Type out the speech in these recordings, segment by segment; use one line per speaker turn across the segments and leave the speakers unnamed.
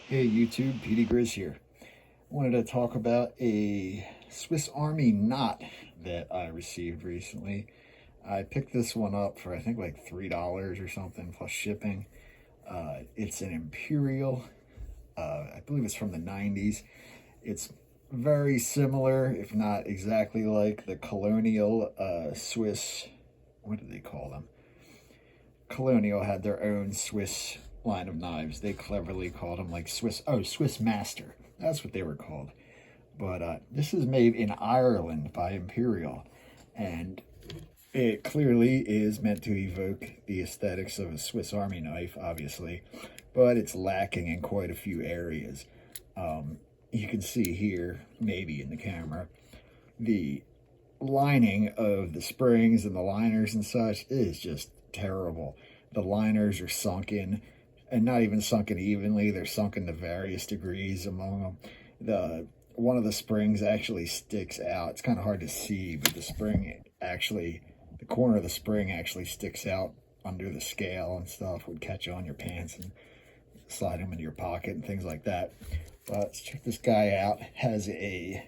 Hey YouTube, Petey Grizz here. Wanted to talk about a Swiss Army knot that I received recently. I picked this one up for I think like $3 or something plus shipping. It's an Imperial. I believe it's from the 90s. It's very similar, if not exactly like the Colonial Swiss. What do they call them? Colonial had their own Swiss line of knives. They cleverly called them like Swiss Master. That's what they were called. But this is made in Ireland by Imperial. And it clearly is meant to evoke the aesthetics of a Swiss Army knife, obviously. But it's lacking in quite a few areas. You can see here, maybe in the camera, the lining of the springs and the liners and such is just terrible. The liners are sunken, and not even sunken evenly. They're sunken to various degrees among them. One of the springs actually sticks out. It's kind of hard to see, but the corner of the spring actually sticks out under the scale and stuff. Would catch on your pants and slide them into your pocket and things like that. But let's check this guy out. Has a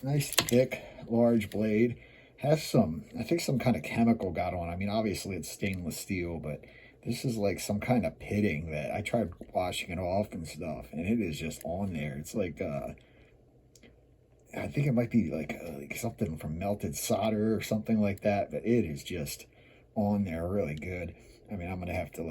nice thick large blade. Has I think some kind of chemical got on. I mean, obviously it's stainless steel, but this is like some kind of pitting that I tried washing it off and stuff, and it is just on there. It's like I think it might be like something from melted solder or something like that, but it is just on there really good. I mean, I'm gonna have to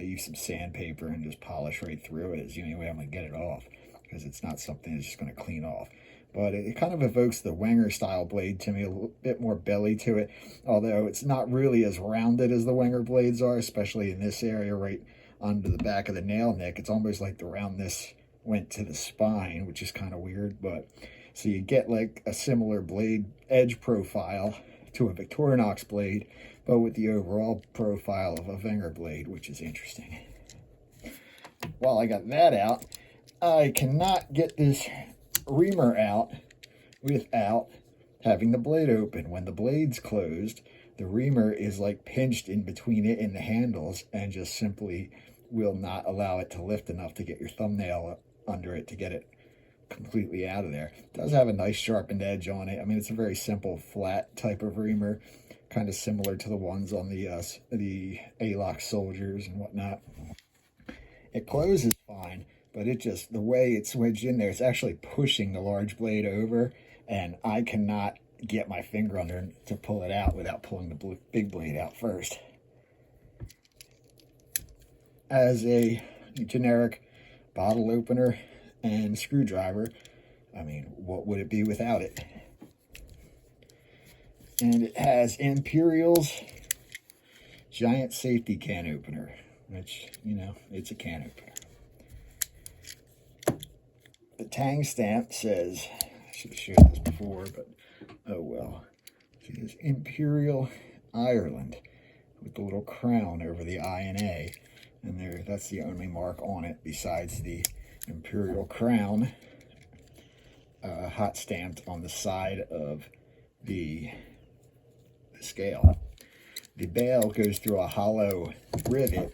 use some sandpaper and just polish right through it. Is the only way I'm gonna get it off, because it's not something that's just gonna clean off. But it kind of evokes the Wenger style blade to me, a little bit more belly to it, although it's not really as rounded as the Wenger blades are, especially in this area right under the back of the nail nick. It's almost like the roundness went to the spine, which is kind of weird. But so you get like a similar blade edge profile to a Victorinox blade, but with the overall profile of a Wenger blade, which is interesting. While I got that out, I cannot get this reamer out without having the blade open. When the blade's closed, the reamer is like pinched in between it and the handles and just simply will not allow it to lift enough to get your thumbnail under it to get it completely out of there. It does have a nice sharpened edge on it. I mean, it's a very simple flat type of reamer, kind of similar to the ones on the ALOC soldiers and whatnot. It closes fine, but it just, the way it's wedged in there, it's actually pushing the large blade over, and I cannot get my finger under to pull it out without pulling the big blade out first. As a generic bottle opener and screwdriver, I mean, what would it be without it? And it has Imperial's giant safety can opener, which, you know, it's a can opener. The tang stamp says, I should have showed this before, but oh well. It says Imperial Ireland with the little crown over the I and A. And there, that's the only mark on it besides the Imperial crown, hot stamped on the side of the scale. The bail goes through a hollow rivet,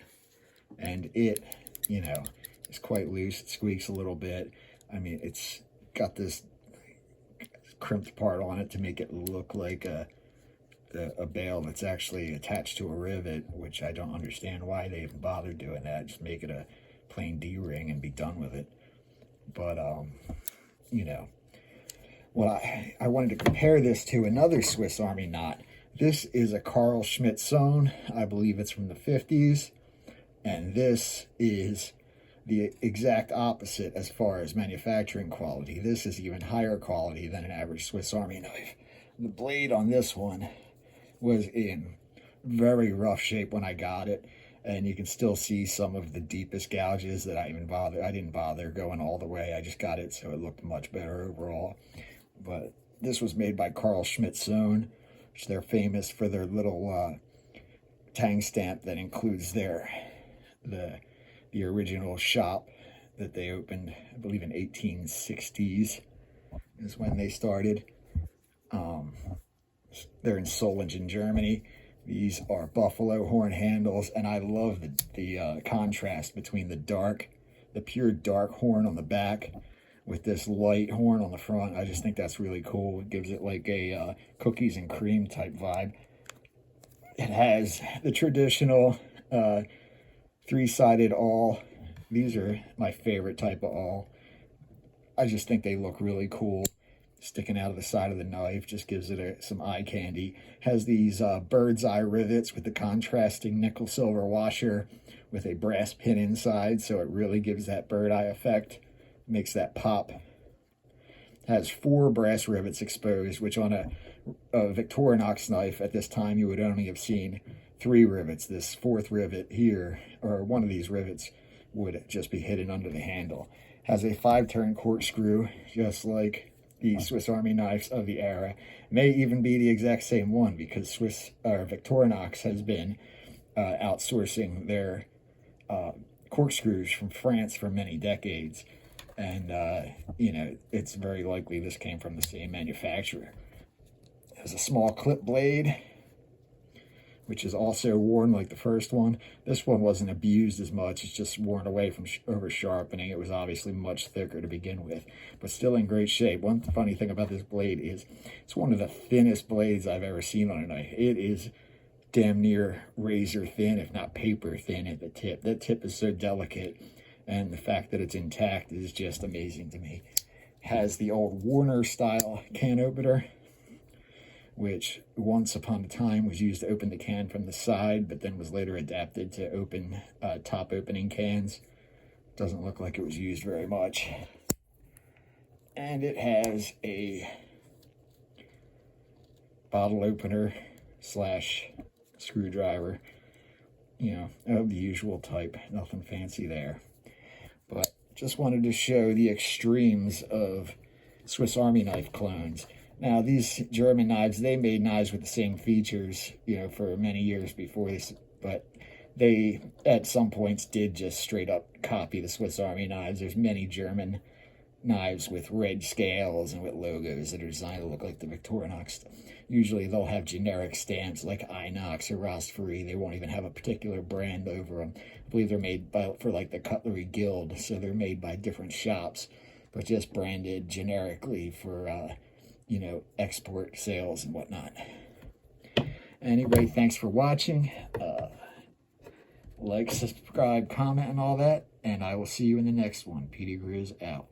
and it, you know, is quite loose. It squeaks a little bit. I mean, it's got this crimped part on it to make it look like a bail that's actually attached to a rivet, which I don't understand why they even bothered doing that. Just make it a plain D-ring and be done with it. But, you know, well, I wanted to compare this to another Swiss Army knot. This is a Schmidt Sohn. I believe it's from the 50s. And this is the exact opposite as far as manufacturing quality. This is even higher quality than an average Swiss Army knife. The blade on this one was in very rough shape when I got it, and you can still see some of the deepest gouges that I didn't bother going all the way. I just got it so it looked much better overall. But this was made by Schmidt Sohn, which they're famous for their little tang stamp that includes the original shop that they opened, I believe in 1860s is when they started. They're in Solingen, Germany. These are buffalo horn handles, and I love the contrast between the dark the pure dark horn on the back with this light horn on the front. I just think that's really cool. It gives it like a cookies and cream type vibe. It has the traditional three-sided awl. These are my favorite type of awl. I just think they look really cool. Sticking out of the side of the knife just gives it some eye candy. Has these bird's eye rivets with the contrasting nickel silver washer with a brass pin inside, so it really gives that bird eye effect, makes that pop. Has 4 brass rivets exposed, which on a Victorinox knife at this time you would only have seen 3 rivets. This 4th rivet here, or one of these rivets, would just be hidden under the handle. Has a 5-turn corkscrew, just like the Swiss Army knives of the era. May even be the exact same one, because Victorinox has been outsourcing their corkscrews from France for many decades. And, you know, it's very likely this came from the same manufacturer. It has a small clip blade, which is also worn like the first one. This one wasn't abused as much. It's just worn away from over sharpening. It was obviously much thicker to begin with, but still in great shape. One funny thing about this blade is it's one of the thinnest blades I've ever seen on a knife. It is damn near razor thin, if not paper thin at the tip. That tip is so delicate, and the fact that it's intact is just amazing to me. It has the old Warner style can opener, which once upon a time was used to open the can from the side, but then was later adapted to open top opening cans. Doesn't look like it was used very much. And it has a bottle opener slash screwdriver, you know, of the usual type. Nothing fancy there. But just wanted to show the extremes of Swiss Army knife clones. Now, these German knives, they made knives with the same features, you know, for many years before this, but they, at some points, did just straight up copy the Swiss Army knives. There's many German knives with red scales and with logos that are designed to look like the Victorinox. Usually they'll have generic stamps like Inox or Rostfree. They won't even have a particular brand over them. I believe they're made for like the Cutlery Guild, so they're made by different shops, but just branded generically for you know, export sales and whatnot. Anyway, thanks for watching. Like, subscribe, comment, and all that. And I will see you in the next one. Petey Grizz out.